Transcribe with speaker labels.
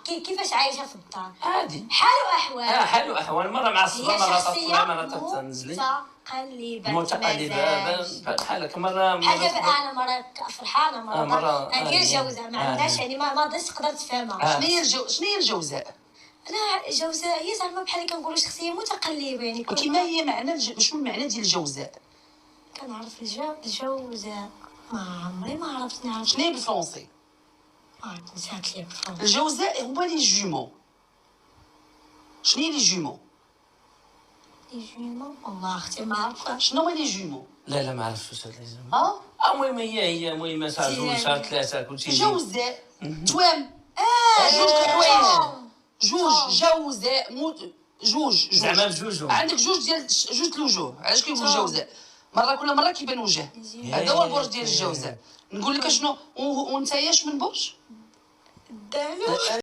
Speaker 1: كيفاش عايشه في الدار؟
Speaker 2: عادي.
Speaker 1: حال واحوال.
Speaker 2: حال واحوال، مره معصبه،
Speaker 1: هي
Speaker 2: مره
Speaker 1: شخصيه
Speaker 2: طفله، مره تنزلي
Speaker 1: متقلبه
Speaker 2: بحالك مره
Speaker 1: بحال دابا انا مرة فرحانه مرة ندير
Speaker 2: هي.
Speaker 1: جوزاء ما عندهاش يعني ما قدرتش تقدر تفهمها.
Speaker 3: شنو هي الجوزاء؟
Speaker 1: انا الجوزاء هي زعما بحال كنقولوا شخصيه متقلبه يعني
Speaker 3: كيما هي معنى شنو المعنى ديال الجوزاء؟
Speaker 1: كنعرف الجوزاء ما عرفت نعرف
Speaker 3: شنو هي بالفرنسي؟
Speaker 1: نسات لي بالفرنسي.
Speaker 3: الجوزاء هما لي جومو. شنو هي لي جومو؟
Speaker 1: لي جومو والله اختي ما عرفتش
Speaker 3: شنو هما لي جومو؟
Speaker 2: لا ما عرفتش واش هذا. المهم هي المهم صار جوج صار ثلاثه كلشي
Speaker 3: جوزاء توام. جوج الحوايج. جوزاء جوج
Speaker 2: زعما بجوج
Speaker 3: عندك جوج الوجوه. علاش كيقولوا جوزاء؟ مره كل مره كيبان وجه. هذا هو البرج ديال الجوزاء. نقول لك شنو ونتايا اش من برج؟
Speaker 1: الدلو.